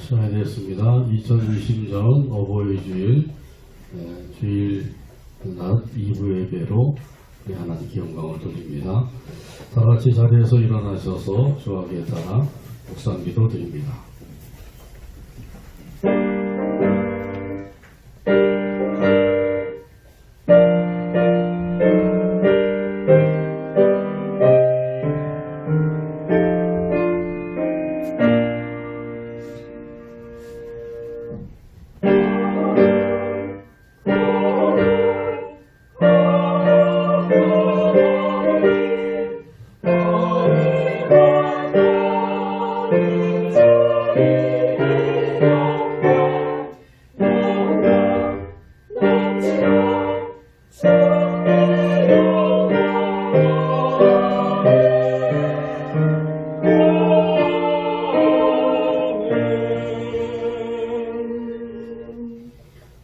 시간이 됐습니다. 2020년 어버이 주일 주일 낮 2부 예배로 하나님께 영광을 돌립니다. 다 같이 자리에서 일어나셔서 주하기에 따라 묵상기도 드립니다.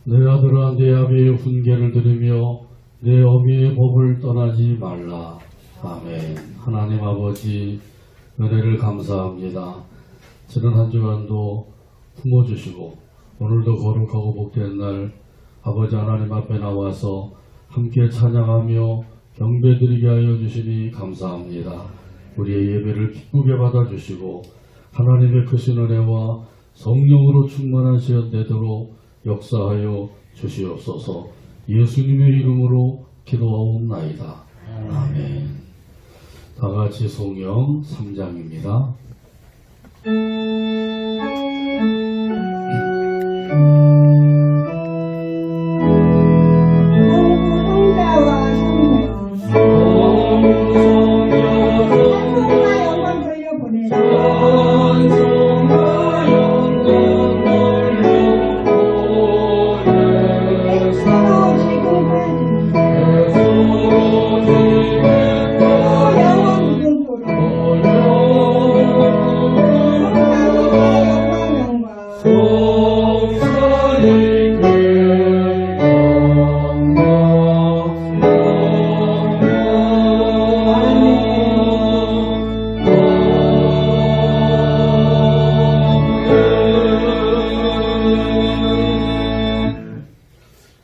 내 아들아 내 아비의 훈계를 들으며 내 어미의 법을 떠나지 말라. 아멘. 하나님 아버지 은혜를 감사합니다. 지난 한 주간도 품어주시고 오늘도 거룩하고 복된 날 아버지 하나님 앞에 나와서 함께 찬양하며 경배드리게 하여 주시니 감사합니다. 우리의 예배를 기쁘게 받아주시고 하나님의 크신 은혜와 성령으로 충만한 시간 되도록 역사하여 주시옵소서. 예수님의 이름으로 기도하옵나이다. 아멘. 다같이 성경 3장입니다.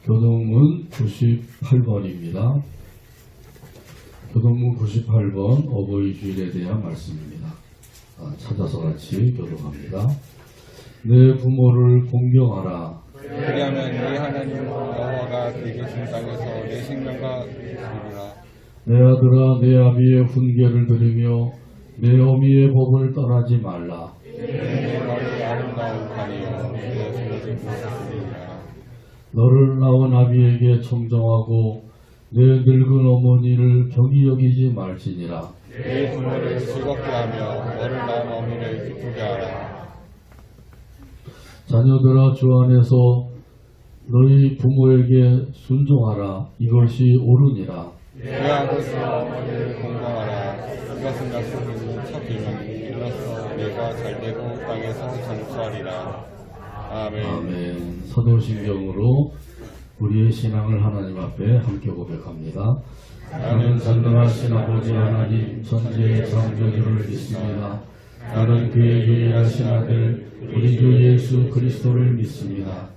교동문 98번입니다. 교동문 98번 어버이 주일에 대한 말씀입니다. 찾아서 같이 교독합니다. 내 부모를 공경하라. 그리하면 네 하나님 여호와가 네 계신 땅에서 내 생명과 이루라. 내 아들아 내 아비의 훈계를 들으며 내 어미의 법을 떠나지 말라. 내 머리 아름다운 판이요 내 손을 부수리라. 너를 낳은 아비에게 청정하고 내 늙은 어머니를 경히 여기지 말지니라. 네 부모를 즐겁게 하며 너를 낳은 어미를 기쁘게 하라. 자녀들아 주 안에서 너희 부모에게 순종하라. 이것이 옳으니라. 내 아버지와 어머니를 공경하라. 이것은 약속이니 첫 비명이 이로써 내가 잘되고 땅에서 장수하리라. 아멘. 아멘. 사도신경으로 우리의 신앙을 하나님 앞에 함께 고백합니다. 나는 전능하신 아버지 하나님 천지의 창조주를 믿습니다. 나는 그의 유일하신 아들 우리 주 예수 그리스도를 믿습니다.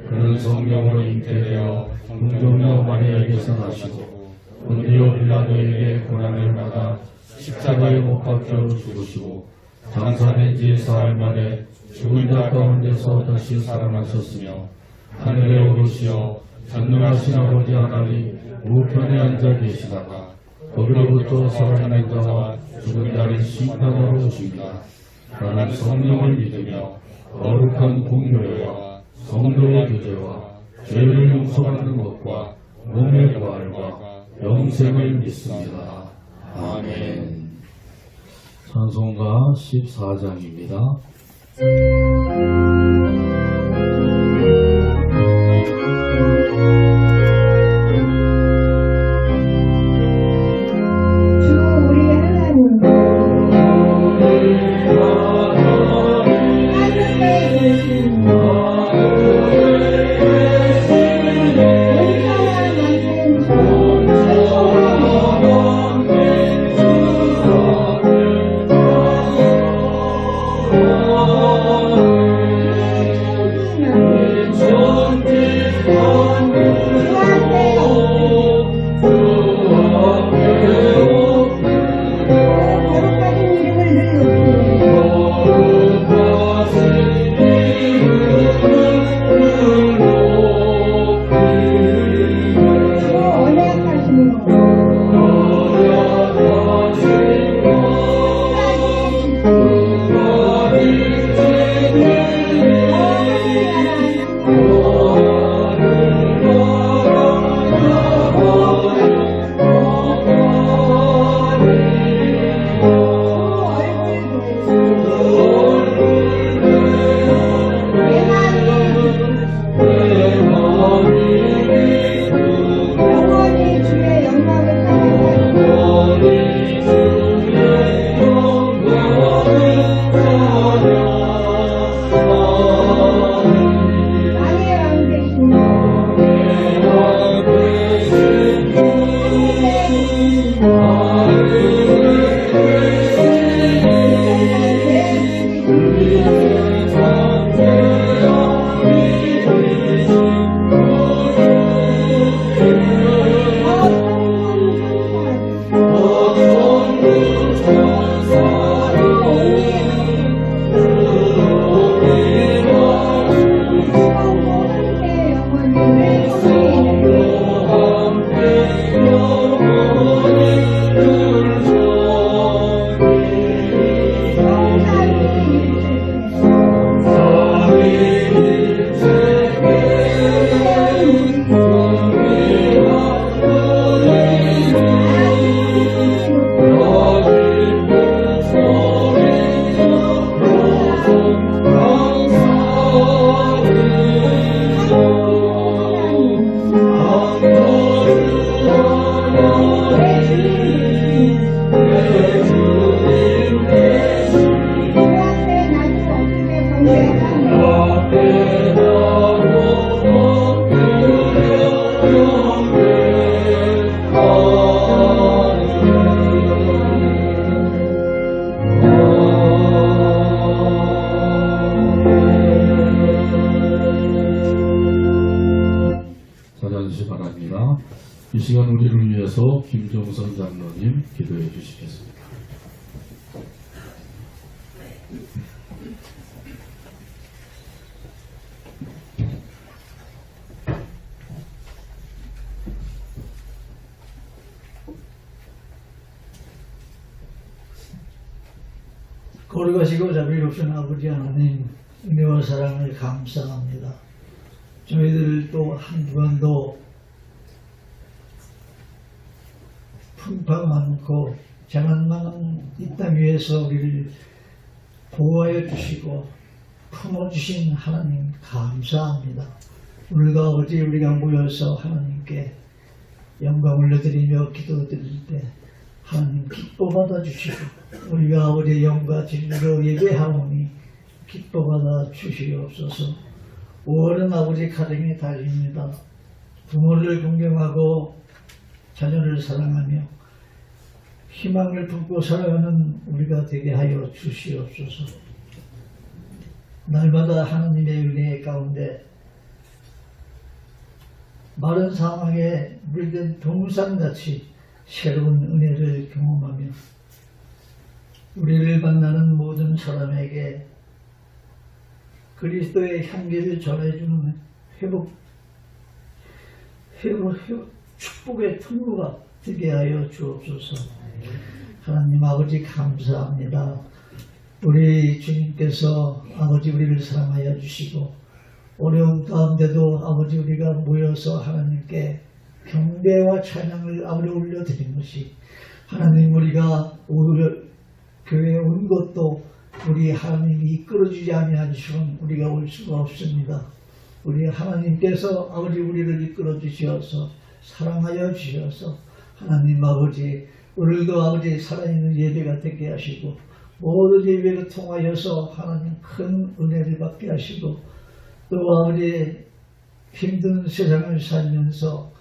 그는 성령으로 잉태되어 동정녀 마리아에게서 나시고 본디오 빌라도에게 고난을 받아 십자가에 못 박혀 죽으시고 장사된 지 사흘 만에 죽은 자 가운데서 다시 살아나셨으며 하늘에 오르시어 전능하신 아버지 하나님 우편에 앉아 계시다가 거기로부터 살아있는 자와 죽은 자를 심판하러 오십니다. 나는 성령을 믿으며 거룩한 공교회와 성도의 교제와 죄를 용서받는 것과 몸의 부활과 영생을 믿습니다. 아멘. 찬송가 14장입니다. 시간 우리를 위해서 김종선 장로님 기도해 주시겠습니다. 거룩하시고 자비롭신 아버지 하나님, 은혜와 사랑을 감사합니다. 저희들도 한두 번도 풍파 많고 재난 많은 이 땅 위에서 우리를 보호하여 주시고 품어주신 하나님 감사합니다. 오늘도 아버지 우리가 모여서 하나님께 영광 올려드리며 기도드릴 때 하나님 기뻐 받아주시고 우리가 아버지의 영과 진리로 예배하오니 기뻐 받아주시옵소서. 5월은 아버지 가정의 달입니다. 부모를 존경하고 자녀를 사랑하며 희망을 품고 살아가는 우리가 되게 하여 주시옵소서. 날마다 하나님의 은혜 가운데 마른 사막에 물든 동산같이 새로운 은혜를 경험하며 우리를 만나는 모든 사람에게 그리스도의 향기를 전해주는 축복의 통로가 되게 하여 주옵소서. 하나님 아버지 감사합니다. 우리 주님께서 아버지 우리를 사랑하여 주시고 어려운 가운데도 아버지 우리가 모여서 하나님께 경배와 찬양을 아버지 올려드린 것이 하나님 우리가 오늘 교회에 온 것도 우리 하나님이 이끌어주지 아니하시면 우리가 올 수가 없습니다. 우리 하나님께서 아버지 우리를 이끌어 주시어서 사랑하여 주셔서 하나님 아버지 오늘도 아버지 살아있는 예배가 되게 하시고 모든 예배를 통하여서 하나님 큰 은혜를 받게 하시고 또 아버지 힘든 세상을 살면서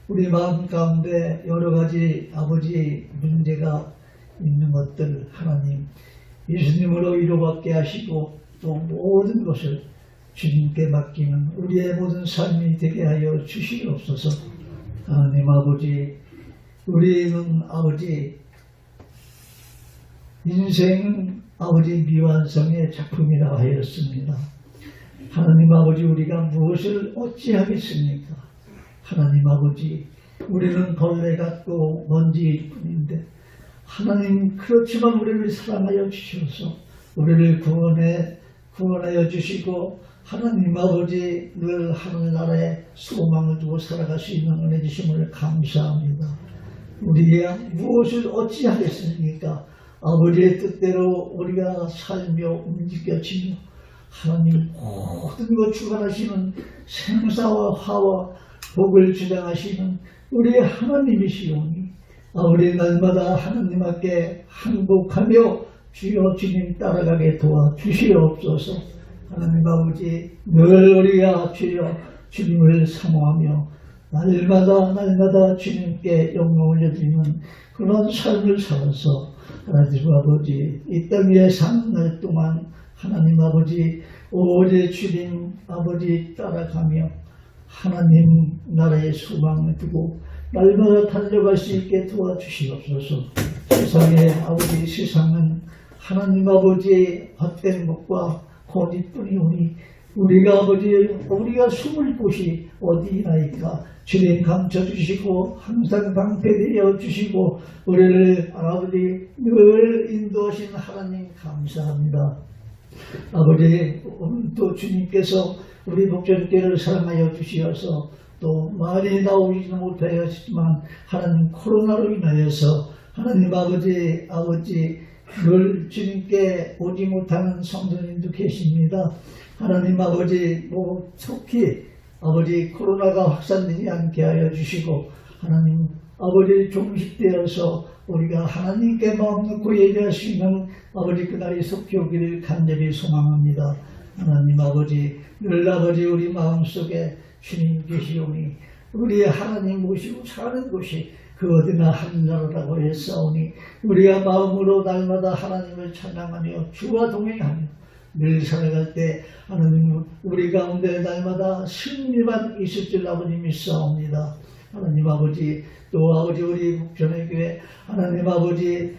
우리 마음 가운데 여러 가지 아버지 문제가 있는 것들 하나님 예수님으로 위로받게 하시고 또 모든 것을 주님께 맡기는 우리의 모든 삶이 되게 하여 주시옵소서. 하나님 아버지 우리는 아버지 인생은 아버지 미완성의 작품이라 하였습니다. 하나님 아버지 우리가 무엇을 어찌하겠습니까? 하나님 아버지 우리는 벌레 같고 먼지일 뿐인데 하나님 그렇지만 우리를 사랑하여 주셔서 우리를 구원하여 주시고 하나님 아버지 늘 하늘나라에 소망을 두고 살아갈 수 있는 은혜 주심을 감사합니다. 우리가 무엇을 어찌하겠습니까? 아버지의 뜻대로 우리가 살며 움직여지며 하나님 모든 것 주관하시는 생사와 화와 복을 주장하시는 우리 하나님이시오니 우리 날마다 하나님 앞에 항복하며 주여 주님 따라가게 도와주시옵소서. 하나님 아버지 늘 우리가 주여 주님을 사모하며 날마다 주님께 영광 올려드리는 그런 삶을 살아서 하나님 아버지 이 땅 위에 사는 날 동안 하나님 아버지 오래 주님 아버지 따라가며 하나님 나라의 소망을 두고 날마다 달려갈 수 있게 도와주시옵소서. 세상은 하나님 아버지의 헛된 것과 고집뿐이오니 우리가 숨을 곳이 어디나이까 주님 감춰주시고 항상 방패되어 주시고 우리를 아버지 늘 인도하신 하나님 감사합니다. 아버지 오늘도 주님께서 우리 목전교회를 사랑하여 주시어서 또 많이 나오지는 못하였지만 하나님 코로나로 인하여서 하나님 아버지 늘 주님께 오지 못하는 성도님도 계십니다. 하나님 아버지 속히 아버지 코로나가 확산되지 않게 하여 주시고 하나님 아버지 종식되어서 우리가 하나님께 마음 놓고 예배할 수 있는 아버지 그날이 속히 오기를 간절히 소망합니다. 하나님 아버지 늘 아버지 우리 마음속에 주님 계시오니 우리 하나님 모시고 사는 곳이 그 어디나 하늘나라라고 했사오니 우리가 마음으로 날마다 하나님을 찬양하며 주와 동행하며 늘 살아갈 때 하나님 우리 가운데 날마다 승리만 있을 줄 아버님 믿사옵니다. 하나님 아버지, 또 아버지 우리 북전의교회 하나님 아버지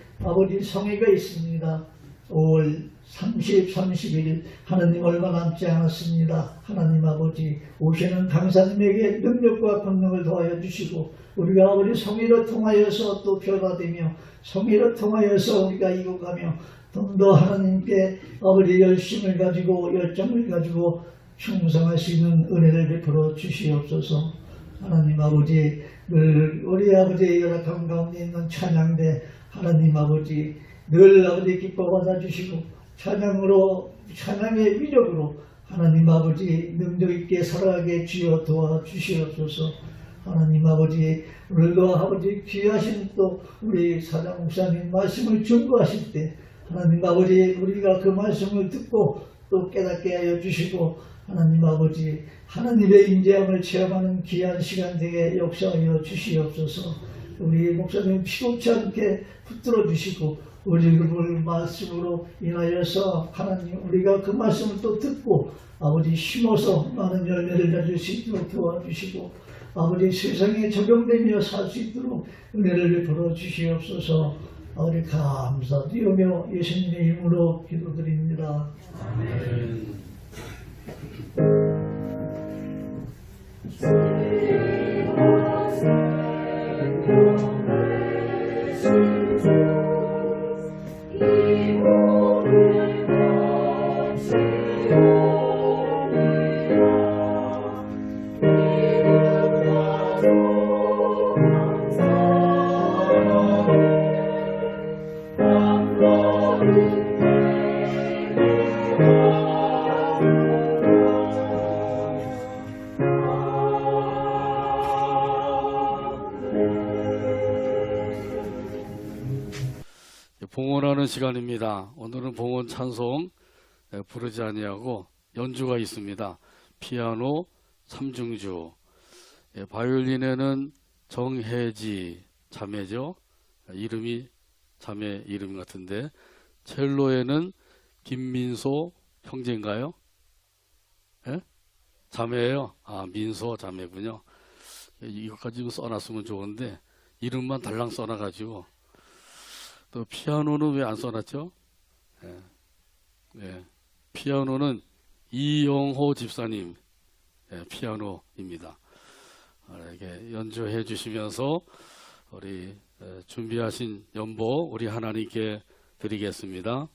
성회가 있습니다. 5월 30, 31일 하나님 얼마 남지 않았습니다. 하나님 아버지 오시는 강사님에게 능력과 권능을 더하여 주시고 우리가 아버지 성의를 통하여서 또 변화되며 성의를 통하여서 우리가 이곳가며 좀 더 하나님께 아버지 열심을 가지고 열정을 가지고 충성할 수 있는 은혜를 베풀어 주시옵소서. 하나님 아버지 늘 우리 아버지의 열악한 가운데 있는 찬양대 하나님 아버지 늘 아버지 기뻐 받아주시고 찬양의 위력으로 하나님 아버지 능력 있게 살아가게 주여 도와주시옵소서. 하나님 아버지 오늘도 아버지 귀하신 또 우리 사장 목사님 말씀을 증거하실 때 하나님 아버지 우리가 그 말씀을 듣고 또 깨닫게 하여 주시고 하나님 아버지 하나님의 인재함을 체험하는 귀한 시간 되게 역사하여 주시옵소서. 우리 목사님 피곤치 않게 붙들어 주시고 우리 말씀으로 인하여서 하나님 우리가 그 말씀을 또 듣고 아버지 심어서 많은 열매를 맺을 수 있도록 도와주시고 아버지 세상에 적용되며 살 수 있도록 은혜를 베풀어 주시옵소서. 아버지 감사드리며 예수님의 이름으로 기도드립니다. 아멘. 봉헌하는 시간입니다. 오늘은 봉헌 찬송 부르지 아니하고 연주가 있습니다. 피아노 삼중주, 바이올린에는 정혜지 자매죠. 이름이 자매 이름 같은데 첼로에는 김민소 형제인가요? 예? 자매예요. 아, 민소 자매군요. 이것까지 써놨으면 좋은데 이름만 달랑 써놔가지고 또 피아노는 왜 안 써놨죠? 피아노는 이영호 집사님 피아노입니다. 이렇게 연주해 주시면서 우리 준비하신 연보 우리 하나님께 드리겠습니다.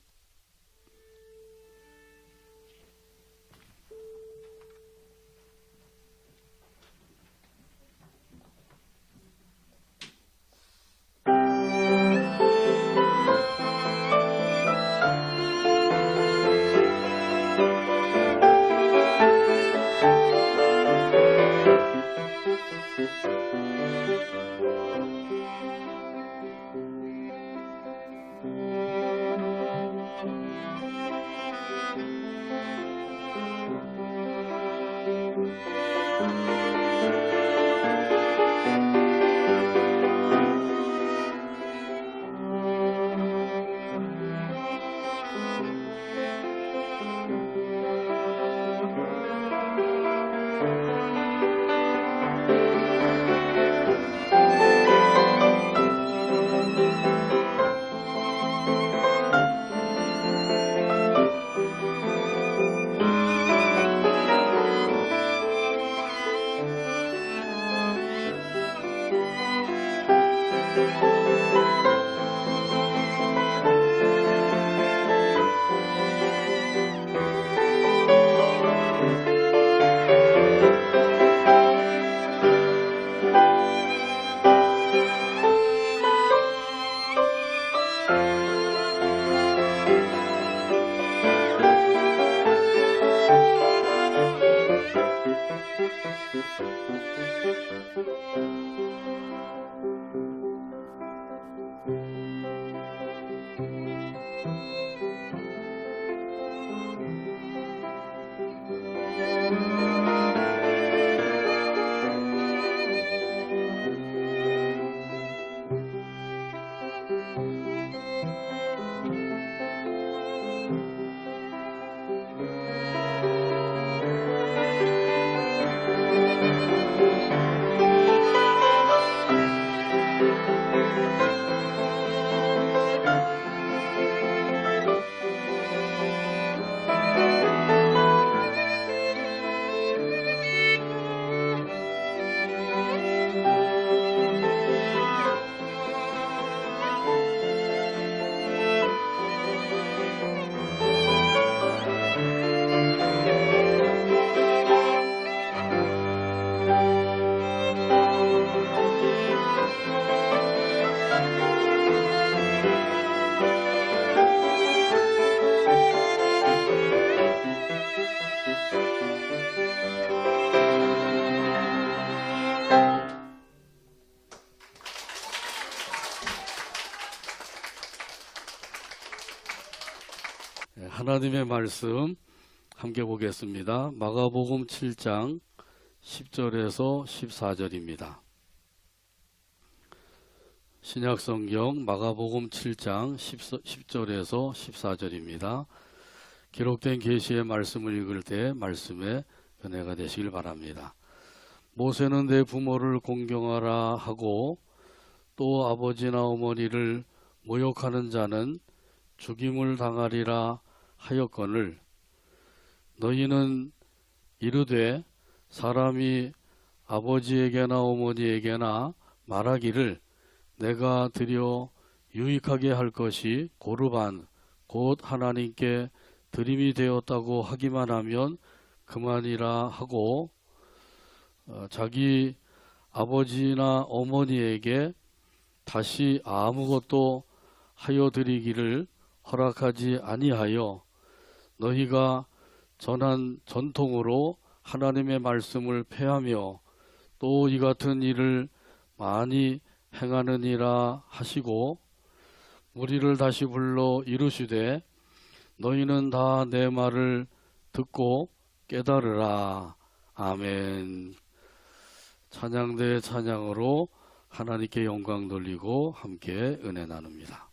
하나님의 말씀 함께 보겠습니다. 마가복음 7장 10절에서 14절입니다. 신약성경 마가복음 7장 10절에서 14절입니다. 기록된 계시의 말씀을 읽을 때 말씀에 은혜가 되시길 바랍니다. 모세는 내 부모를 공경하라 하고 또 아버지나 어머니를 모욕하는 자는 죽임을 당하리라 하였거늘 너희는 이르되 사람이 아버지에게나 어머니에게나 말하기를 내가 드려 유익하게 할 것이 고르반 곧 하나님께 드림이 되었다고 하기만 하면 그만이라 하고 자기 아버지나 어머니에게 다시 아무것도 하여 드리기를 허락하지 아니하여 너희가 전한 전통으로 하나님의 말씀을 폐하며 또 이 같은 일을 많이 행하느니라 하시고 무리를 다시 불러 이르시되 너희는 다 내 말을 듣고 깨달으라. 아멘. 찬양대 찬양으로 하나님께 영광 돌리고 함께 은혜 나눕니다.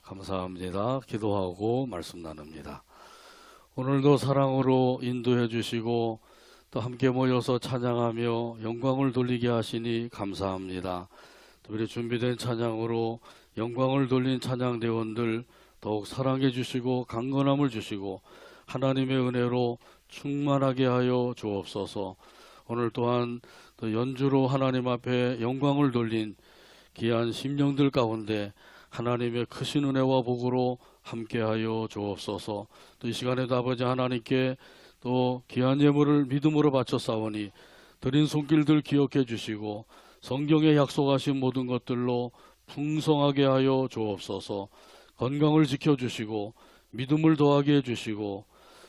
감사합니다. 기도하고 말씀 나눕니다. 오늘도 사랑으로 인도해 주시고 또 함께 모여서 찬양하며 영광을 돌리게 하시니 감사합니다. 특별히 준비된 찬양으로 영광을 돌린 찬양대원들 더욱 사랑해 주시고 강건함을 주시고 하나님의 은혜로 충만하게 하여 주옵소서. 오늘 또한 또 연주로 하나님 앞에 영광을 돌린 귀한 심령들 가운데 하나님의 크신 은혜와 복으로 함께하여 주옵소서. 또 이 시간에도 아버지 하나님께 또 귀한 예물을 믿음으로 바쳐 싸우니 드린 손길들 기억해 주시고 성경에 약속하신 모든 것들로 풍성하게 하여 주옵소서. 건강을 지켜주시고 믿음을 더하게 해주시고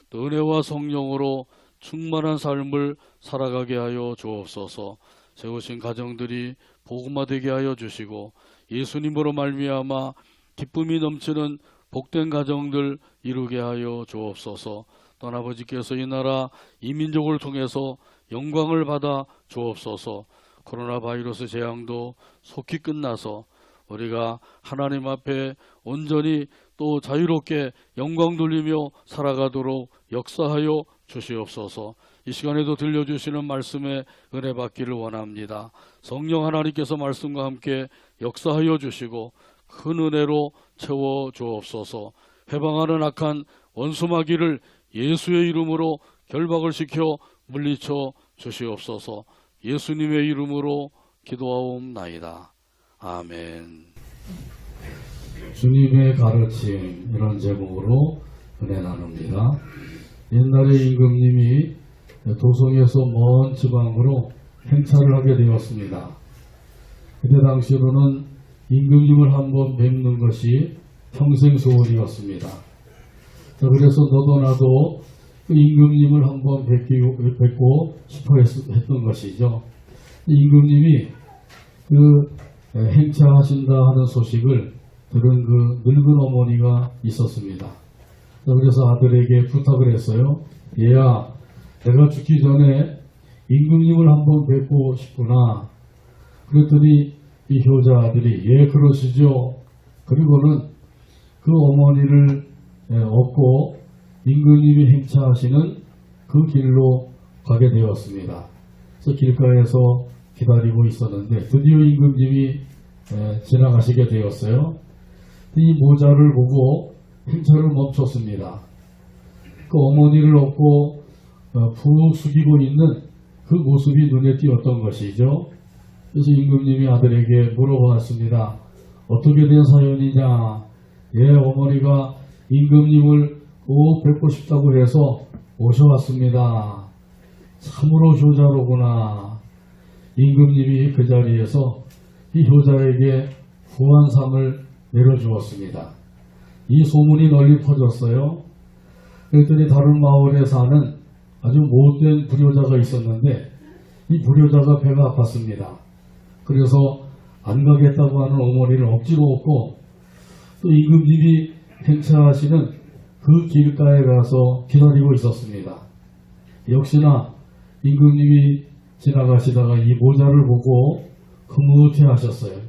또 은혜와 성령으로 충만한 삶을 살아가게 하여 주옵소서. 세우신 가정들이 복음화되게 하여 주시고 예수님으로 말미암아 기쁨이 넘치는 복된 가정들 이루게 하여 주옵소서. 또 아버지께서 이 나라 이 민족을 통해서 영광을 받아 주옵소서. 코로나 바이러스 재앙도 속히 끝나서 우리가 하나님 앞에 온전히 또 자유롭게 영광 돌리며 살아가도록 역사하여 주시옵소서. 이 시간에도 들려주시는 말씀에 은혜 받기를 원합니다. 성령 하나님께서 말씀과 함께 역사하여 주시고 큰 은혜로 채워 주옵소서. 해방하는 악한 원수마귀를 예수의 이름으로 결박을 시켜 물리쳐 주시옵소서. 예수님의 이름으로 기도하옵나이다. 아멘. 주님의 가르침, 이런 제목으로 은혜 나눕니다. 옛날에 임금님이 도성에서 먼 지방으로 행차를 하게 되었습니다. 그때 당시로는 임금님을 한번 뵙는 것이 평생 소원이었습니다. 그래서 너도 나도 그 임금님을 한번 뵙고 싶어 했던 것이죠. 임금님이 그 행차하신다 하는 소식을 들은 그 늙은 어머니가 있었습니다. 그래서 아들에게 부탁을 했어요. 얘야, 내가 죽기 전에 임금님을 한번 뵙고 싶구나. 그랬더니 이 효자 아들이 예 그러시죠. 그리고는 그 어머니를 업고 임금님이 행차하시는 그 길로 가게 되었습니다. 그래서 길가에서 기다리고 있었는데 드디어 임금님이 지나가시게 되었어요. 이 모자를 보고 행차를 멈췄습니다. 그 어머니를 업고 푹 숙이고 있는 그 모습이 눈에 띄었던 것이죠. 그래서 임금님이 아들에게 물어보았습니다. 어떻게 된 사연이냐? 예, 어머니가 임금님을 꼭 뵙고 싶다고 해서 오셔왔습니다. 참으로 효자로구나. 임금님이 그 자리에서 이 효자에게 후한상을 내려주었습니다. 이 소문이 널리 퍼졌어요. 그랬더니 다른 마을에 사는 아주 못된 불효자가 있었는데 이 불효자가 배가 아팠습니다. 그래서 안 가겠다고 하는 어머니를 억지로 업고 또 임금님이 행차하시는 그 길가에 가서 기다리고 있었습니다. 역시나 임금님이 지나가시다가 이 모자를 보고 흐뭇해 하셨어요.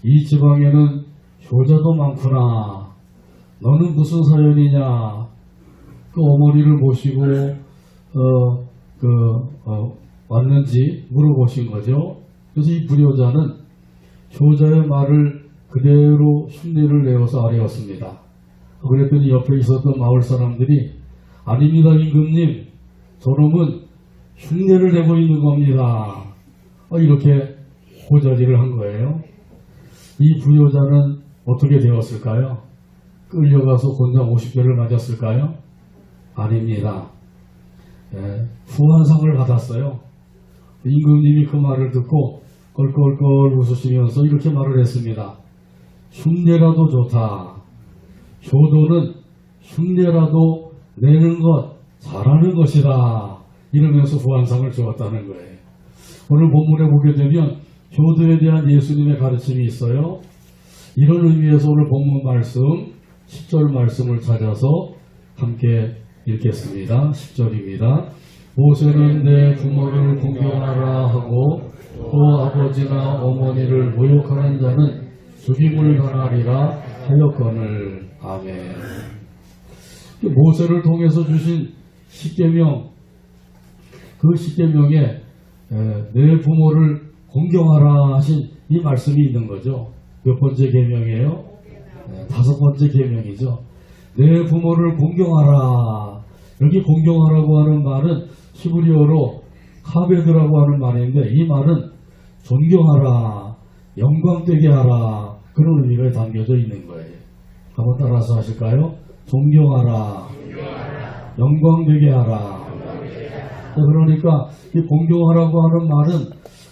이 지방에는 효자도 많구나. 너는 무슨 사연이냐? 그 어머니를 모시고 왔는지 물어보신 거죠. 그래서 이 불효자는 효자의 말을 그대로 흉내를 내어서 아뢰었습니다. 그랬더니 옆에 있었던 마을 사람들이 아닙니다 임금님, 저놈은 흉내를 내고 있는 겁니다. 이렇게 호자리를 한 거예요. 이 불효자는 어떻게 되었을까요? 끌려가서 곤장 50개를 맞았을까요? 아닙니다. 후한상을 받았어요. 임금님이 그 말을 듣고 껄껄껄 웃으시면서 이렇게 말을 했습니다. 흉내라도 좋다. 효도는 흉내라도 내는 것 잘하는 것이다. 이러면서 후한상을 주었다는 거예요. 오늘 본문에 보게 되면 효도에 대한 예수님의 가르침이 있어요. 이런 의미에서 오늘 본문 말씀 10절 말씀을 찾아서 함께 읽겠습니다. 10절입니다. 모세는 내 부모를 공경하라 하고 또 아버지나 어머니를 모욕하는 자는 죽임을 당하리라 하였거늘. 아멘. 모세를 통해서 주신 십계명, 그 십계명에 내 부모를 공경하라 하신 이 말씀이 있는 거죠. 몇 번째 계명이에요? 네, 5번째 계명이죠. 내 부모를 공경하라. 여기 공경하라고 하는 말은 히브리어로 카베드라고 하는 말인데 이 말은 존경하라, 영광되게 하라 그런 의미가 담겨져 있는 거예요. 한번 따라서 하실까요? 존경하라, 영광되게 하라. 그러니까 이 공경하라고 하는 말은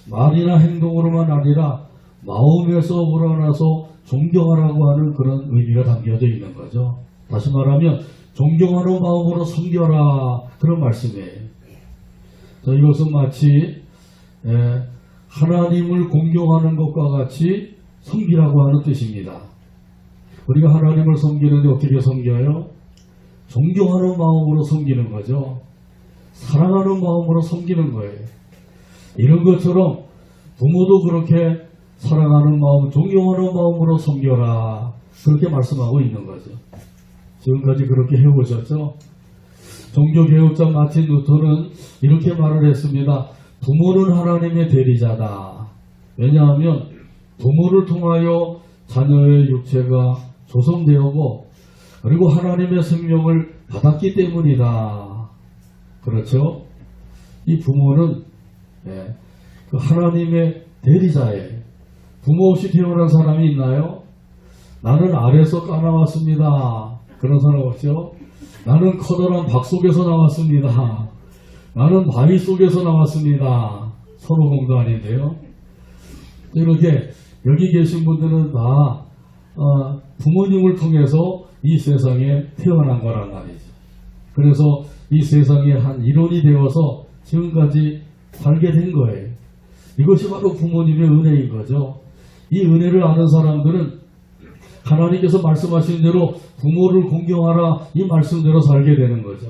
말이나 행동으로만 아니라 마음에서 우러나서 존경하라고 하는 그런 의미가 담겨져 있는 거죠. 다시 말하면 존경하는 마음으로 섬겨라 그런 말씀이에요. 이것은 마치 하나님을 공경하는 것과 같이 섬기라고 하는 뜻입니다. 우리가 하나님을 섬기는데 어떻게 섬겨요? 존경하는 마음으로 섬기는 거죠. 사랑하는 마음으로 섬기는 거예요. 이런 것처럼 부모도 그렇게 사랑하는 마음, 존경하는 마음으로 섬겨라 그렇게 말씀하고 있는 거죠. 지금까지 그렇게 해오셨죠? 종교개혁자 마틴 루터는 이렇게 말을 했습니다. 부모는 하나님의 대리자다. 왜냐하면 부모를 통하여 자녀의 육체가 조성되었고 그리고 하나님의 생명을 받았기 때문이다. 그렇죠? 이 부모는 그 하나님의 대리자예요. 부모 없이 태어난 사람이 있나요? 나는 알에서 까나왔습니다. 그런 사람 없죠? 나는 커다란 박 속에서 나왔습니다. 나는 바위 속에서 나왔습니다. 서로 공도 아닌데요. 이렇게 여기 계신 분들은 다 부모님을 통해서 이 세상에 태어난 거란 말이죠. 그래서 이 세상의 한 일원이 되어서 지금까지 살게 된 거예요. 이것이 바로 부모님의 은혜인 거죠. 이 은혜를 아는 사람들은 하나님께서 말씀하신 대로 부모를 공경하라 이 말씀대로 살게 되는 거죠.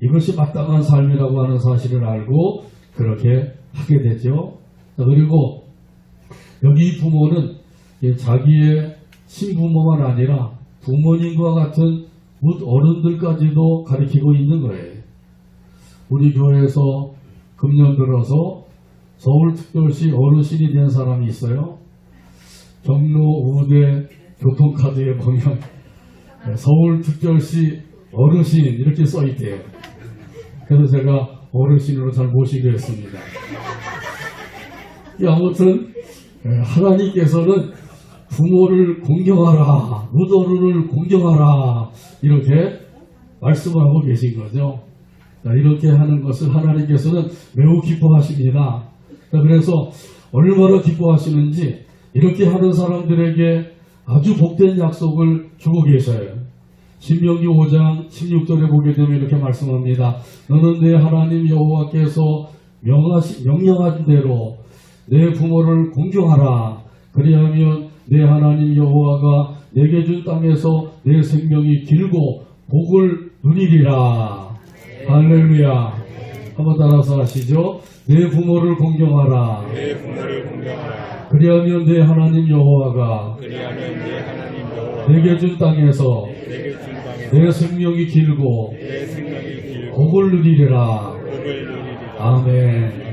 이것이 마땅한 삶이라고 하는 사실을 알고 그렇게 하게 되죠. 그리고 여기 부모는 자기의 친부모만 아니라 부모님과 같은 어른들까지도 가리키고 있는 거예요. 우리 교회에서 금년 들어서 서울특별시 어르신이 된 사람이 있어요. 경로 우대 교통카드에 보면 서울특별시 어르신 이렇게 써있대요. 그래서 제가 어르신으로 잘 모시기로 했습니다. 아무튼 하나님께서는 부모를 공경하라, 무도를 공경하라 이렇게 말씀을 하고 계신 거죠. 이렇게 하는 것을 하나님께서는 매우 기뻐하십니다. 그래서 얼마나 기뻐하시는지 이렇게 하는 사람들에게 아주 복된 약속을 주고 계셔요. 신명기 5장 16절에 보게 되면 이렇게 말씀합니다. 너는 내 하나님 여호와께서 명령하신 대로 내 부모를 공경하라. 그리하면 내 하나님 여호와가 내게 준 땅에서 내 생명이 길고 복을 누리리라. 할렐루야. 한번 따라서 하시죠. 내 부모를 공경하라. 내 부모를 공경하라. 그리하면 내 하나님 여호와가 내게 준 땅에서 내 생명이 길고 복을 누리리라. 아멘.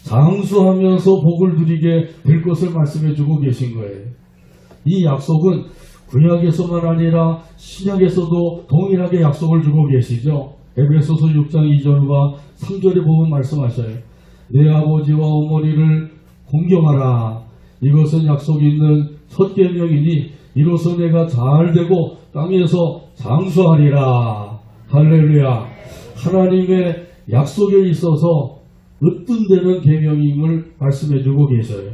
장수하면서 복을 누리게 될 것을 말씀해 주고 계신 거예요. 이 약속은 구약에서만 아니라 신약에서도 동일하게 약속을 주고 계시죠. 에베소서 6장 2절과 3절에 보면 말씀하셔요. 내 아버지와 어머니를 공경하라. 이것은 약속이 있는 첫 계명이니 이로써 내가 잘되고 땅에서 장수하리라. 할렐루야. 하나님의 약속에 있어서 으뜸되는 계명임을 말씀해주고 계셔요.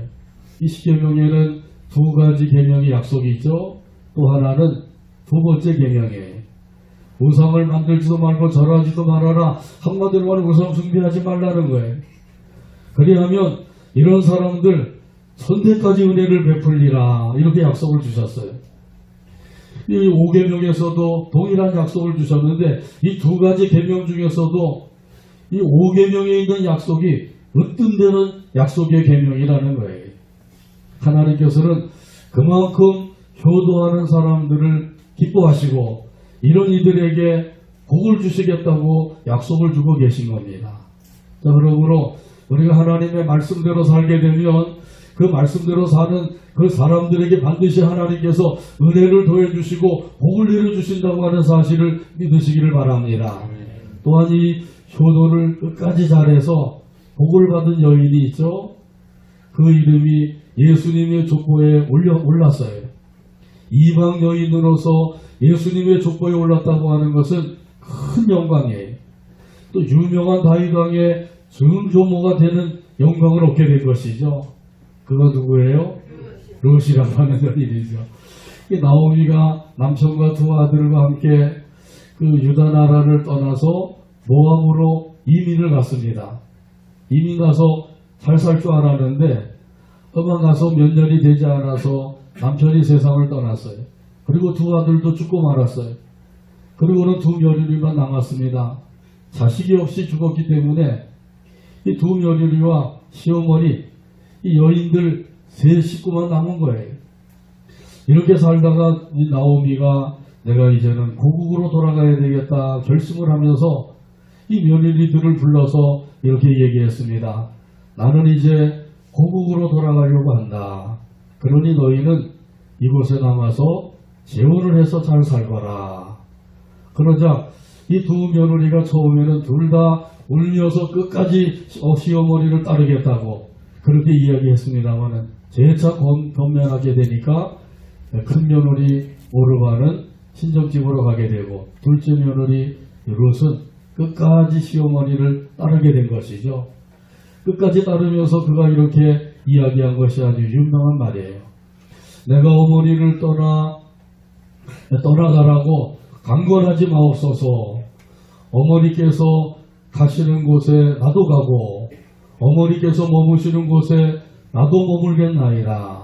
이 십계명에는 두 가지 계명의 약속이 있죠. 또 하나는 두 번째 계명이에요. 우상을 만들지도 말고 절하지도 말아라. 한마디로 말하면 우상 숭배하지 말라는 거예요. 그리하면 이런 사람들 선대까지 은혜를 베풀리라. 이렇게 약속을 주셨어요. 이 5계명에서도 동일한 약속을 주셨는데 이 두 가지 계명 중에서도 이 5계명에 있는 약속이 으뜸되는 약속의 계명이라는 거예요. 하나님께서는 그만큼 효도하는 사람들을 기뻐하시고 이런 이들에게 복을 주시겠다고 약속을 주고 계신 겁니다. 자, 그러므로 우리가 하나님의 말씀대로 살게 되면 그 그 말씀대로 사는 그 사람들에게 반드시 하나님께서 은혜를 더해주시고 복을 내려주신다고 하는 사실을 믿으시기를 바랍니다. 또한 이 효도를 끝까지 잘해서 복을 받은 여인이 있죠. 그 이름이 예수님의 족보에 올랐어요. 이방 여인으로서 예수님의 족보에 올랐다고 하는 것은 큰 영광이에요. 또 유명한 다윗 왕의 증조모가 되는 영광을 얻게 된 것이죠. 그가 누구예요? 롯이라고 하는 여인이죠. 나오미가 남편과 두 아들과 함께 그 유다 나라를 떠나서 모압으로 이민을 갔습니다. 이민 가서 잘 살 줄 알았는데 그만 가서 몇 년이 되지 않아서 남편이 세상을 떠났어요. 그리고 두 아들도 죽고 말았어요. 그리고는 두 며느리만 남았습니다. 자식이 없이 죽었기 때문에 이 두 며느리와 시어머니, 이 여인들 세 식구만 남은 거예요. 이렇게 살다가 이 나오미가 내가 이제는 고국으로 돌아가야 되겠다 결심을 하면서 이 며느리들을 불러서 이렇게 얘기했습니다. 나는 이제 고국으로 돌아가려고 한다. 그러니 너희는 이곳에 남아서 재혼을 해서 잘 살거라. 그러자 이 두 며느리가 처음에는 둘 다 울면서 끝까지 시어머니를 따르겠다고 그렇게 이야기했습니다만은 재차 변면하게 되니까 큰 며느리 오르바는 친정집으로 가게 되고 둘째 며느리 롯은 끝까지 시어머니를 따르게 된 것이죠. 끝까지 따르면서 그가 이렇게 이야기한 것이 아주 유명한 말이에요. 내가 어머니를 떠나가라고 강권하지 마옵소서. 어머니께서 가시는 곳에 나도 가고 어머니께서 머무시는 곳에 나도 머물겠나이다.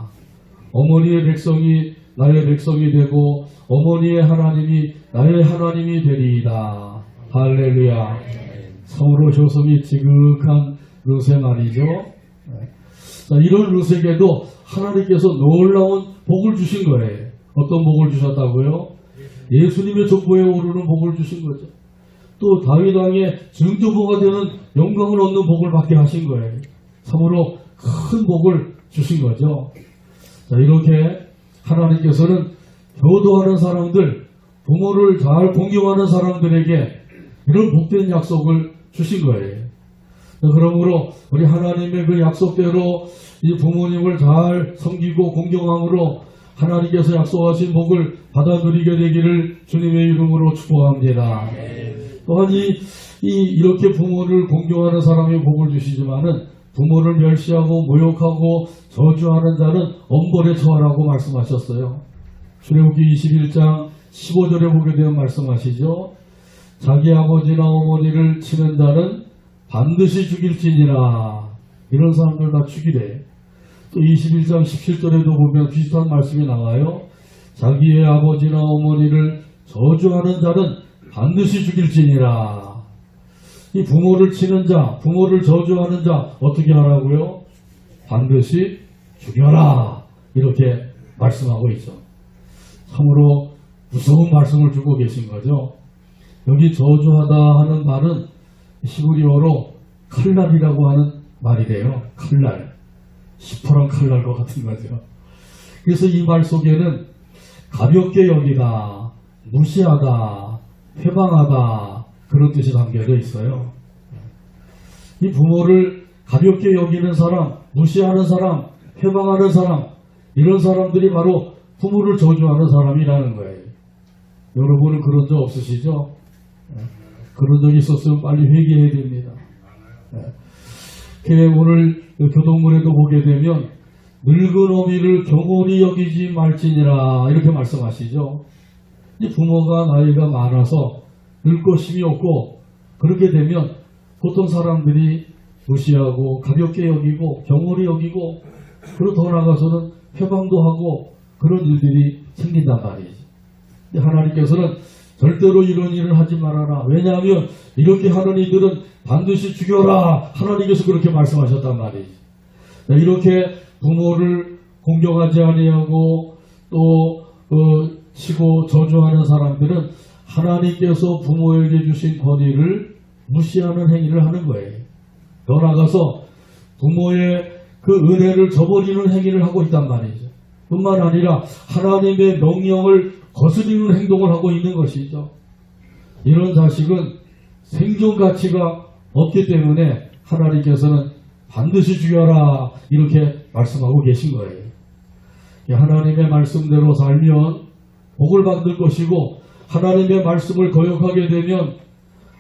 어머니의 백성이 나의 백성이 되고 어머니의 하나님이 나의 하나님이 되리이다. 할렐루야. 성으로 효성이 지극한 롯의 말이죠. 자, 이런 롯에게도 하나님께서 놀라운 복을 주신 거예요. 어떤 복을 주셨다고요? 예수님의 족보에 오르는 복을 주신 거죠. 또 다윗 왕의 증조보가 되는 영광을 얻는 복을 받게 하신 거예요. 참으로 큰 복을 주신 거죠. 자, 이렇게 하나님께서는 효도하는 사람들, 부모를 잘 공경하는 사람들에게 이런 복된 약속을 주신 거예요. 그러므로 우리 하나님의 그 약속대로 이 부모님을 잘 섬기고 공경함으로 하나님께서 약속하신 복을 받아 누리게 되기를 주님의 이름으로 축복합니다. 또한 이렇게 부모를 공경하는 사람이 복을 주시지만은 부모를 멸시하고 모욕하고 저주하는 자는 엄벌에 처하라고 말씀하셨어요. 출애굽기 21장 15절에 보게 되면 말씀하시죠. 자기 아버지나 어머니를 치는 자는 반드시 죽일지니라. 이런 사람들 다 죽이래. 또 21장 17절에도 보면 비슷한 말씀이 나와요. 자기의 아버지나 어머니를 저주하는 자는 반드시 죽일지니라. 이 부모를 치는 자, 부모를 저주하는 자 어떻게 하라고요? 반드시 죽여라. 이렇게 말씀하고 있죠. 참으로 무서운 말씀을 주고 계신 거죠. 여기 저주하다 하는 말은 히브리어로 칼날이라고 하는 말이래요. 칼날. 시퍼런 칼날과 같은 거죠. 그래서 이 말 속에는 가볍게 여기다, 무시하다, 회방하다 그런 뜻이 담겨져 있어요. 이 부모를 가볍게 여기는 사람, 무시하는 사람, 회방하는 사람 이런 사람들이 바로 부모를 저주하는 사람이라는 거예요. 여러분은 그런 적 없으시죠? 그런 적이 있었으면 빨리 회개해야 됩니다. 오늘 교동문에도 보게 되면 늙은 어미를 경홀히 여기지 말지니라 이렇게 말씀하시죠. 이 부모가 나이가 많아서 늙고 힘이 없고 그렇게 되면 보통 사람들이 무시하고 가볍게 여기고 경홀히 여기고 그리고 더 나아가서는 회방도 하고 그런 일들이 생긴단 말이지. 하나님께서는 절대로 이런 일을 하지 말아라. 왜냐하면 이렇게 하는 이들은 반드시 죽여라. 하나님께서 그렇게 말씀하셨단 말이지. 이렇게 부모를 공경하지 아니하고 또 치고 저주하는 사람들은 하나님께서 부모에게 주신 권위를 무시하는 행위를 하는 거예요. 더 나아가서 부모의 그 은혜를 저버리는 행위를 하고 있단 말이죠. 뿐만 아니라 하나님의 명령을 거스리는 행동을 하고 있는 것이죠. 이런 자식은 생존 가치가 없기 때문에 하나님께서는 반드시 죽여라 이렇게 말씀하고 계신 거예요. 하나님의 말씀대로 살면 복을 받을 것이고 하나님의 말씀을 거역하게 되면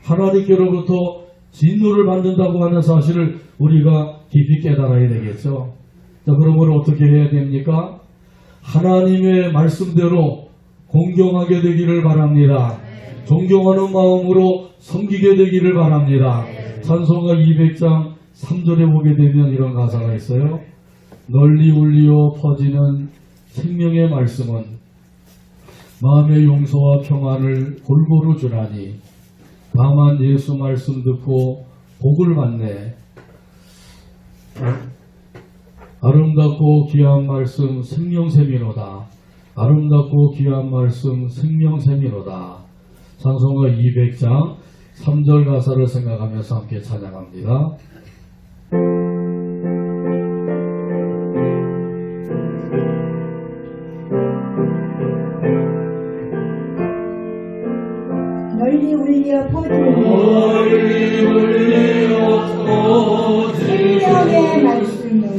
하나님께로부터 진노를 받는다고 하는 사실을 우리가 깊이 깨달아야 되겠죠. 자, 그러므로 어떻게 해야 됩니까? 하나님의 말씀대로 공경하게 되기를 바랍니다. 존경하는 마음으로 섬기게 되기를 바랍니다. 찬송가 200장 3절에 보게 되면 이런 가사가 있어요. 널리 울리어 퍼지는 생명의 말씀은 마음의 용서와 평안을 골고루 주라니 다만 예수 말씀 듣고 복을 받네. 아름답고 귀한 말씀 생명샘이로다. 아름답고 귀한 말씀 생명샘이로다. 찬송가 200장 3절 가사를 생각하면서 함께 찬양합니다. 널리 울려 퍼지는 생명의 말씀은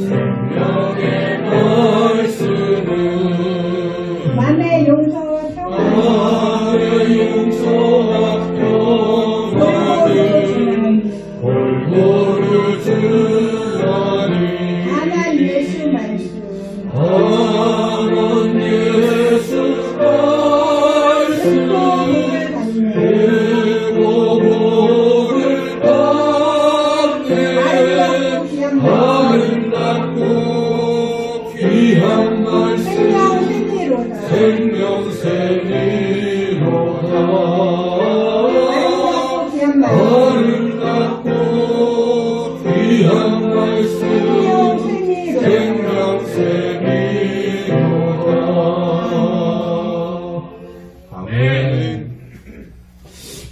맘의 용서와 평안을 골고루 주라니 다만 예수 말씀 복을 받네. 아름답고 귀한 말씀 생명샘이로다. 아름답고 귀한 말씀 생명샘이로다. 아멘.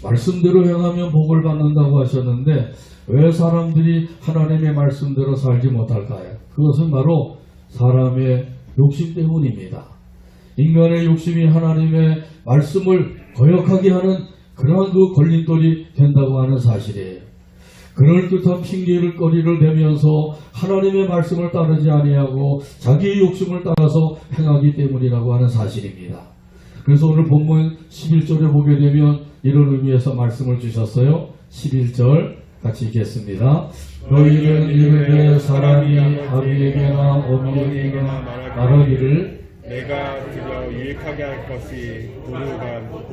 말씀대로 행하면 복을 받는다고 하셨는데 왜 사람들이 하나님의 말씀대로 살지 못할까요? 그것은 바로 사람의 욕심 때문입니다. 인간의 욕심이 하나님의 말씀을 거역하게 하는 그러한 그 걸림돌이 된다고 하는 사실이에요. 그럴듯한 핑계를 거리를 대면서 하나님의 말씀을 따르지 아니하고 자기의 욕심을 따라서 행하기 때문이라고 하는 사실입니다. 그래서 오늘 본문 11절에 보게 되면 이런 의미에서 말씀을 주셨어요. 11절 같이 읽겠습니다. 너희는 이르되 사람이 아비에게나 어미에게나 말하기를 내가 드려 유익하게 할 것이 부르간 곧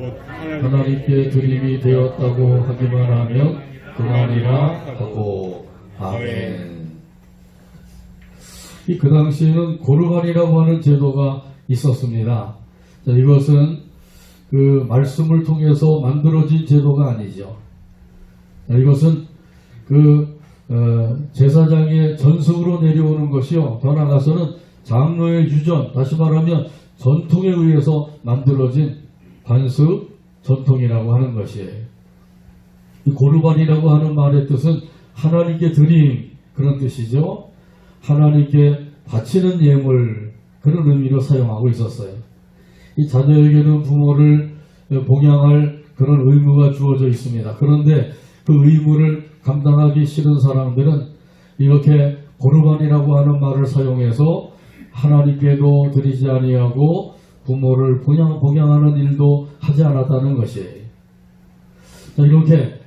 하나님께 드림이 되었다고 하기만 하면 그만이라 하고. 아멘. 그 당시에는 고르반이라고 하는 제도가 있었습니다. 자, 이것은 그 말씀을 통해서 만들어진 제도가 아니죠. 자, 이것은 그 제사장의 전승으로 내려오는 것이요. 더 나아가서는 장로의 유전, 다시 말하면 전통에 의해서 만들어진 관습 전통이라고 하는 것이에요. 이 고르반이라고 하는 말의 뜻은 하나님께 드림, 그런 뜻이죠. 하나님께 바치는 예물, 그런 의미로 사용하고 있었어요. 이 자녀에게는 부모를 봉양할 그런 의무가 주어져 있습니다. 그런데 그 의무를 감당하기 싫은 사람들은 이렇게 고르반이라고 하는 말을 사용해서 하나님께도 드리지 아니하고 부모를 봉양하는 일도 하지 않았다는 것이에요. 자, 이렇게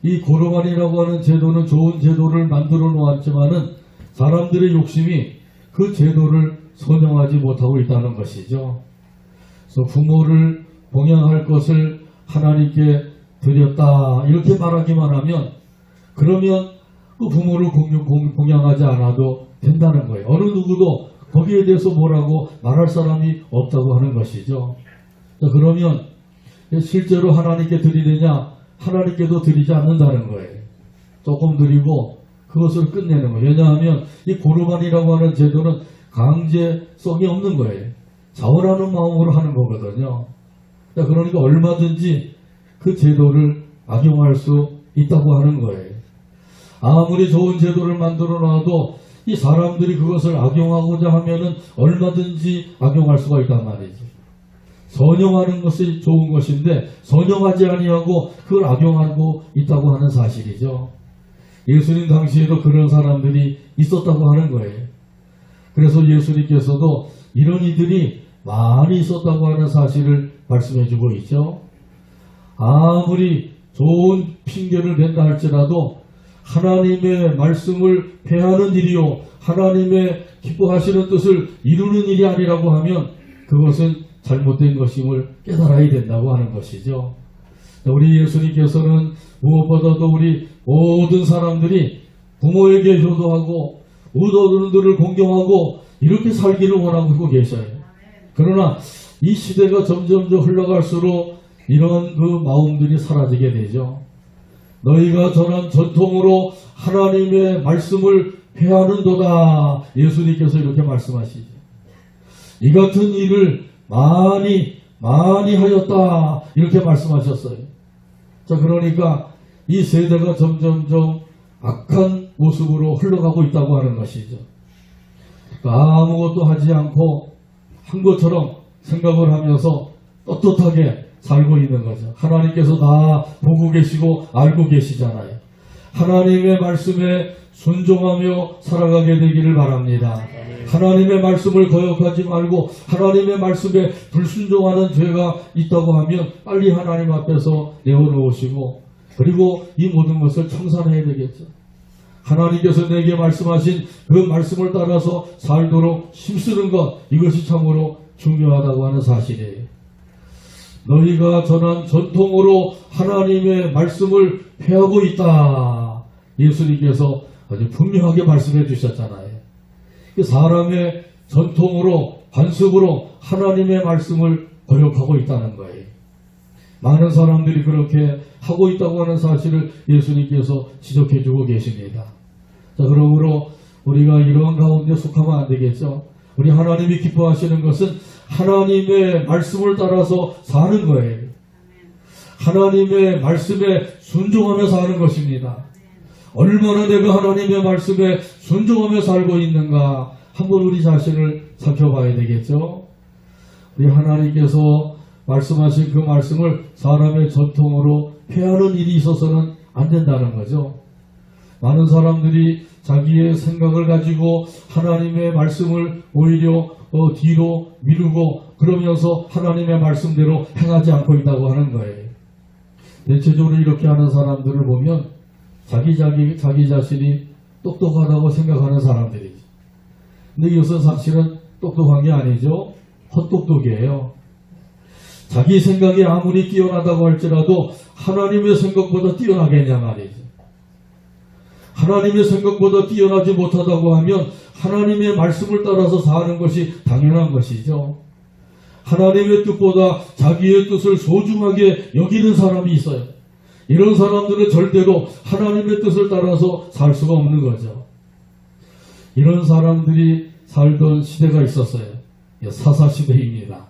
이 고르반이라고 하는 제도는 좋은 제도를 만들어 놓았지만은 사람들의 욕심이 그 제도를 선용하지 못하고 있다는 것이죠. 그래서 부모를 봉양할 것을 하나님께 드렸다 이렇게 말하기만 하면 그러면 그 부모를 봉양하지 않아도 된다는 거예요. 어느 누구도 거기에 대해서 뭐라고 말할 사람이 없다고 하는 것이죠. 자, 그러면 실제로 하나님께 드리느냐? 하나님께도 드리지 않는다는 거예요. 조금 드리고 그것을 끝내는 거예요. 왜냐하면 이 고르반이라고 하는 제도는 강제성이 없는 거예요. 자원하는 마음으로 하는 거거든요. 자, 그러니까 얼마든지 그 제도를 악용할 수 있다고 하는 거예요. 아무리 좋은 제도를 만들어 놔도 이 사람들이 그것을 악용하고자 하면은 얼마든지 악용할 수가 있단 말이지. 선용하는 것이 좋은 것인데 선용하지 아니하고 그걸 악용하고 있다고 하는 사실이죠. 예수님 당시에도 그런 사람들이 있었다고 하는 거예요. 그래서 예수님께서도 이런 이들이 많이 있었다고 하는 사실을 말씀해주고 있죠. 아무리 좋은 핑계를 댄다 할지라도 하나님의 말씀을 폐하는 일이요 하나님의 기뻐하시는 뜻을 이루는 일이 아니라고 하면 그것은 잘못된 것임을 깨달아야 된다고 하는 것이죠. 우리 예수님께서는 무엇보다도 우리 모든 사람들이 부모에게 효도하고 어른들을 공경하고 이렇게 살기를 원하고 계셔요. 그러나 이 시대가 점점 흘러갈수록 이런 그 마음들이 사라지게 되죠. 너희가 전한 전통으로 하나님의 말씀을 폐하는도다. 예수님께서 이렇게 말씀하시죠. 이 같은 일을 많이 하였다. 이렇게 말씀하셨어요. 자, 그러니까 이 세대가 점점점 악한 모습으로 흘러가고 있다고 하는 것이죠. 그러니까 아무것도 하지 않고 한 것처럼 생각을 하면서 떳떳하게 살고 있는 거죠. 하나님께서 다 보고 계시고 알고 계시잖아요. 하나님의 말씀에 순종하며 살아가게 되기를 바랍니다. 하나님의 말씀을 거역하지 말고 하나님의 말씀에 불순종하는 죄가 있다고 하면 빨리 하나님 앞에서 내어놓으시고 그리고 이 모든 것을 청산해야 되겠죠. 하나님께서 내게 말씀하신 그 말씀을 따라서 살도록 힘쓰는 것, 이것이 참으로 중요하다고 하는 사실이에요. 너희가 전한 전통으로 하나님의 말씀을 폐하고 있다. 예수님께서 아주 분명하게 말씀해 주셨잖아요. 사람의 전통으로 관습으로 하나님의 말씀을 거역하고 있다는 거예요. 많은 사람들이 그렇게 하고 있다고 하는 사실을 예수님께서 지적해 주고 계십니다. 자, 그러므로 우리가 이러한 가운데 속하면 안 되겠죠. 우리 하나님이 기뻐하시는 것은 하나님의 말씀을 따라서 사는 거예요. 하나님의 말씀에 순종하며 사는 것입니다. 얼마나 내가 하나님의 말씀에 순종하며 살고 있는가 한번 우리 자신을 살펴봐야 되겠죠. 우리 하나님께서 말씀하신 그 말씀을 사람의 전통으로 폐하는 일이 있어서는 안 된다는 거죠. 많은 사람들이 자기의 생각을 가지고 하나님의 말씀을 오히려 뒤로 미루고 그러면서 하나님의 말씀대로 행하지 않고 있다고 하는 거예요. 대체적으로 이렇게 하는 사람들을 보면 자기 자신이 똑똑하다고 생각하는 사람들이죠. 근데 이것은 사실은 똑똑한 게 아니죠. 헛똑똑이에요. 자기 생각이 아무리 뛰어나다고 할지라도 하나님의 생각보다 뛰어나겠냐 말이죠. 하나님의 생각보다 뛰어나지 못하다고 하면 하나님의 말씀을 따라서 사는 것이 당연한 것이죠. 하나님의 뜻보다 자기의 뜻을 소중하게 여기는 사람이 있어요. 이런 사람들은 절대로 하나님의 뜻을 따라서 살 수가 없는 거죠. 이런 사람들이 살던 시대가 있었어요. 사사시대입니다.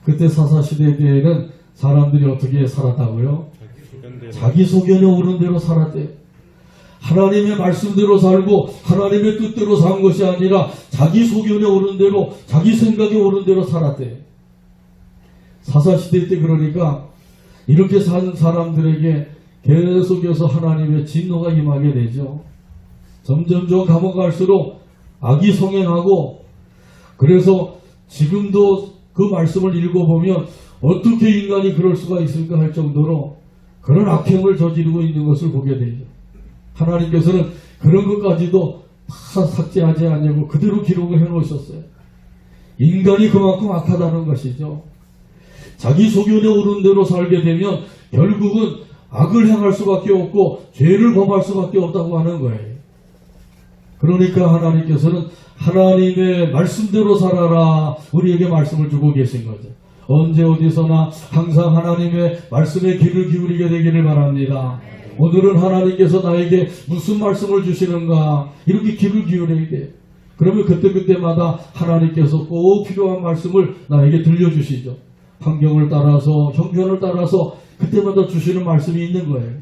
그때 사사시대에는 사람들이 어떻게 살았다고요? 자기 소견에 오른 대로 살았대요. 하나님의 말씀대로 살고 하나님의 뜻대로 산 것이 아니라 자기 소견에 오른 대로 자기 생각에 오른 대로 살았대요. 사사시대 때 그러니까 이렇게 산 사람들에게 계속해서 하나님의 진노가 임하게 되죠. 점점점 감옥갈수록 악이 성행하고 그래서 지금도 그 말씀을 읽어보면 어떻게 인간이 그럴 수가 있을까 할 정도로 그런 악행을 저지르고 있는 것을 보게 되죠. 하나님께서는 그런 것까지도 다 삭제하지 않냐고 그대로 기록을 해놓으셨어요. 인간이 그만큼 악하다는 것이죠. 자기 소견에 오른 대로 살게 되면 결국은 악을 행할 수밖에 없고 죄를 범할 수밖에 없다고 하는 거예요. 그러니까 하나님께서는 하나님의 말씀대로 살아라 우리에게 말씀을 주고 계신 거죠. 언제 어디서나 항상 하나님의 말씀에 귀를 기울이게 되기를 바랍니다. 오늘은 하나님께서 나에게 무슨 말씀을 주시는가 이렇게 귀를 기울여야 돼요. 그러면 그때마다 하나님께서 꼭 필요한 말씀을 나에게 들려주시죠. 환경을 따라서 형편을 따라서 그때마다 주시는 말씀이 있는 거예요.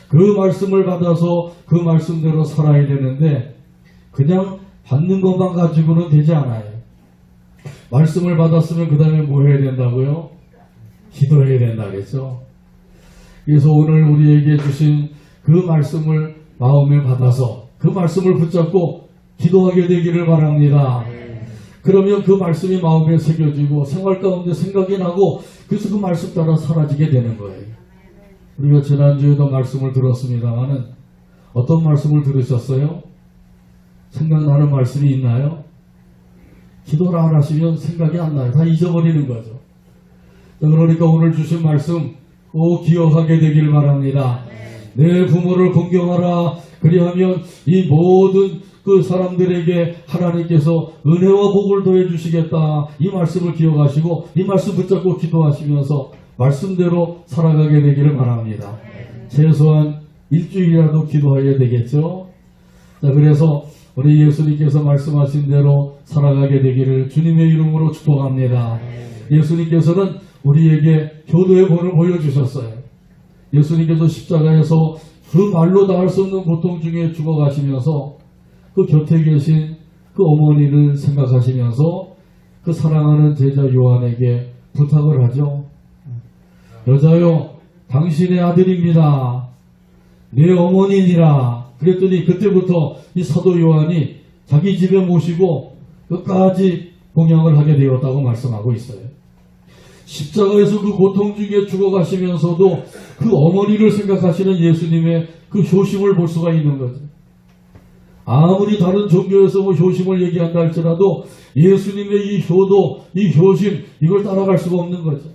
그 말씀을 받아서 그 말씀대로 살아야 되는데 그냥 받는 것만 가지고는 되지 않아요. 말씀을 받았으면 그 다음에 뭐 해야 된다고요? 기도해야 된다 그랬죠. 그래서 오늘 우리에게 주신 그 말씀을 마음에 받아서 그 말씀을 붙잡고 기도하게 되기를 바랍니다. 그러면 그 말씀이 마음에 새겨지고 생활 가운데 생각이 나고 그래서 그 말씀 따라 사라지게 되는 거예요. 우리가 지난주에도 말씀을 들었습니다마는 어떤 말씀을 들으셨어요? 생각나는 말씀이 있나요? 기도를 안 하시면 생각이 안 나요. 다 잊어버리는 거죠. 그러니까 오늘 주신 말씀 꼭 기억하게 되길 바랍니다. 내 부모를 공경하라. 그리하면 이 모든 그 사람들에게 하나님께서 은혜와 복을 더해 주시겠다. 이 말씀을 기억하시고 이 말씀 붙잡고 기도하시면서 말씀대로 살아가게 되기를 바랍니다. 최소한 일주일이라도 기도해야 되겠죠. 자, 그래서 우리 예수님께서 말씀하신 대로 살아가게 되기를 주님의 이름으로 축복합니다. 예수님께서는 우리에게 효도의 본을 보여주셨어요. 예수님께서 십자가에서 그 말로 다 할 수 없는 고통 중에 죽어가시면서 그 곁에 계신 그 어머니를 생각하시면서 그 사랑하는 제자 요한에게 부탁을 하죠. 여자여, 당신의 아들입니다. 내 어머니니라. 그랬더니 그때부터 이 사도 요한이 자기 집에 모시고 끝까지 봉양을 하게 되었다고 말씀하고 있어요. 십자가에서 그 고통 중에 죽어가시면서도 그 어머니를 생각하시는 예수님의 그 효심을 볼 수가 있는 거죠. 아무리 다른 종교에서 뭐 효심을 얘기한다 할지라도 예수님의 이 효도, 이 효심, 이걸 따라갈 수가 없는 거죠.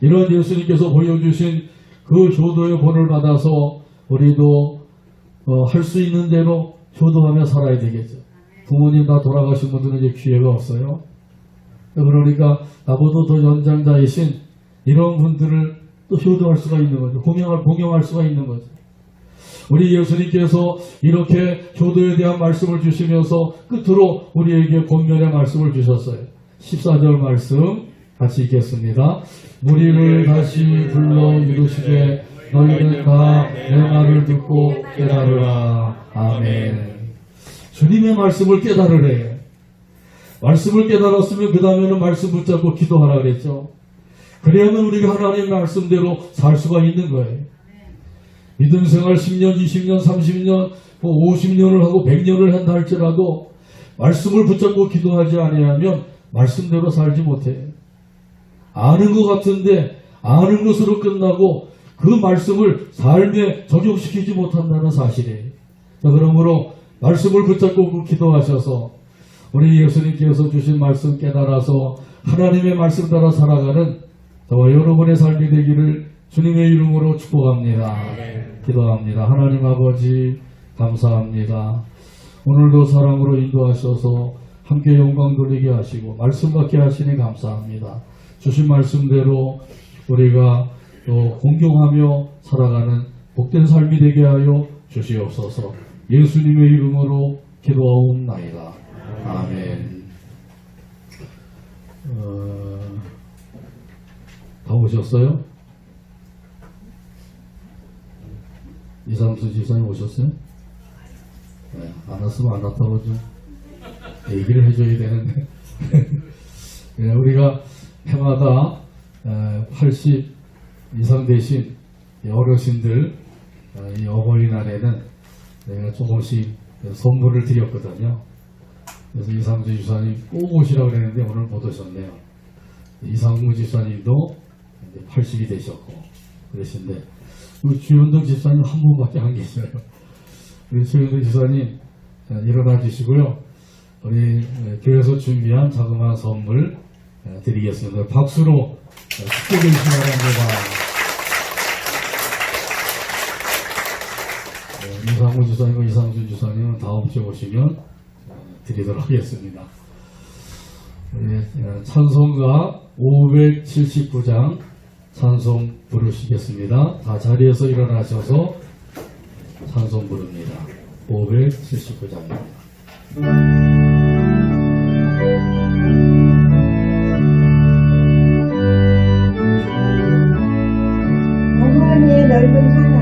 이런 예수님께서 보여주신 그 효도의 본을 받아서 우리도 할 수 있는 대로 효도하며 살아야 되겠죠. 부모님 다 돌아가신 분들은 이제 기회가 없어요. 그러니까 나보다 더 연장자이신 이런 분들을 또 효도할 수가 있는 거죠. 공경할 수가 있는 거죠. 우리 예수님께서 이렇게 효도에 대한 말씀을 주시면서 끝으로 우리에게 권면의 말씀을 주셨어요. 14절 말씀 같이 읽겠습니다. 무리를 다시 불러 이루시되 너희는 다 내 말을 듣고 깨달으라. 아멘. 주님의 말씀을 깨달으래. 말씀을 깨달았으면 그 다음에는 말씀 붙잡고 기도하라 그랬죠. 그래야만 우리가 하나님의 말씀대로 살 수가 있는 거예요. 믿음 생활 10년, 20년, 30년, 50년을 하고 100년을 한다 할지라도 말씀을 붙잡고 기도하지 아니하면 말씀대로 살지 못해요. 아는 것 같은데 아는 것으로 끝나고 그 말씀을 삶에 적용시키지 못한다는 사실이에요. 자, 그러므로 말씀을 붙잡고 기도하셔서 우리 예수님께서 주신 말씀 깨달아서 하나님의 말씀 따라 살아가는 저와 여러분의 삶이 되기를 주님의 이름으로 축복합니다. 기도합니다. 하나님 아버지 감사합니다. 오늘도 사랑으로 인도하셔서 함께 영광 돌리게 하시고 말씀 받게 하시니 감사합니다. 주신 말씀대로 우리가 또 공경하며 살아가는 복된 삶이 되게 하여 주시옵소서. 예수님의 이름으로 기도하옵나이다. 아멘. 다 오셨어요? 이상수 집사님 오셨어요? 네, 안 왔으면 안 왔다고 좀 얘기를 해줘야 되는데 네, 우리가 해마다 80 이상 되신 어르신들 이 어버이날에는 내가 조금씩 선물을 드렸거든요. 그래서 이상주 집사님 꼭 오시라고 그랬는데 오늘 못 오셨네요. 이상무 집사님도 80이 되셨고 그러신데 우리 주현동 집사님 한 분밖에 안 계셔요. 우리 주현동 집사님 일어나 주시고요. 우리 교회에서 준비한 자그마한 선물 드리겠습니다. 박수로 축복해 주시기 바랍니다. 이상무 집사님과 이상준 집사님은 다음 주에 오시면 드리도록 하겠습니다. 찬송가 579장 찬송 부르시겠습니다. 다 자리에서 일어나셔서 찬송 부릅니다. 579장입니다. 어머니의 넓은 사랑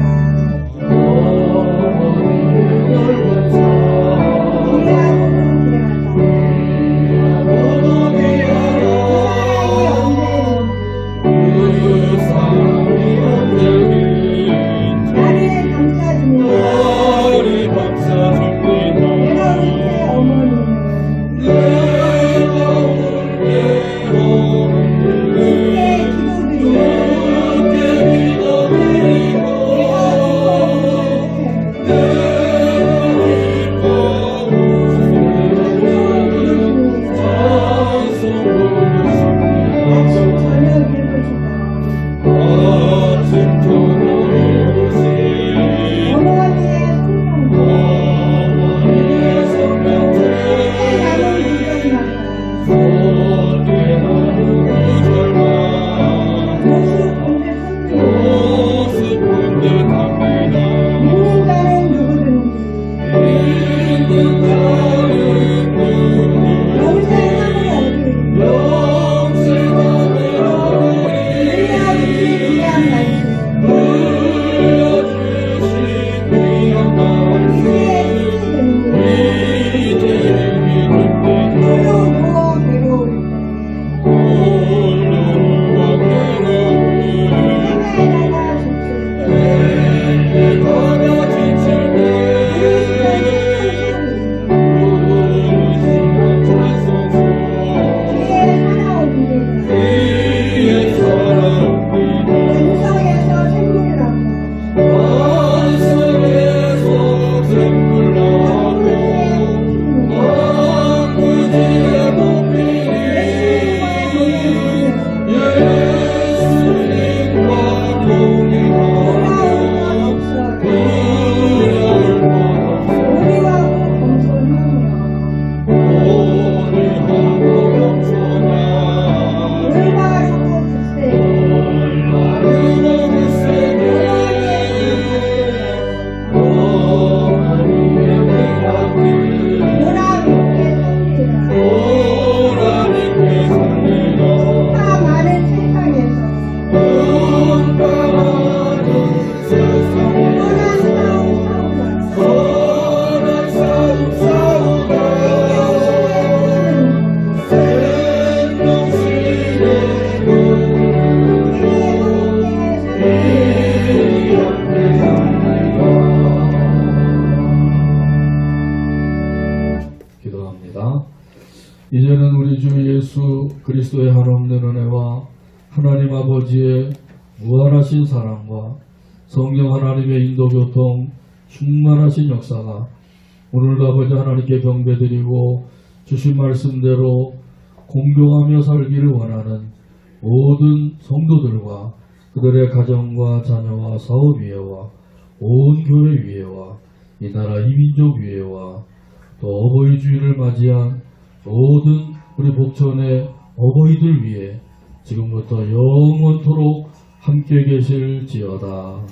어머니의 넓은 사랑 주 예수 그리스도의 한없는 은혜와 하나님 아버지의 무한하신 사랑과 성령 하나님의 인도교통 충만하신 역사가 오늘도 아버지 하나님께 경배드리고 주신 말씀대로 공경하며 살기를 원하는 모든 성도들과 그들의 가정과 자녀와 사업 위에와 온 교회 위에와 이 나라 이민족 위에와 또 어버이 주일을 맞이한 모든 우리 복천의 어버이들 위해 지금부터 영원토록 함께 계실지어다.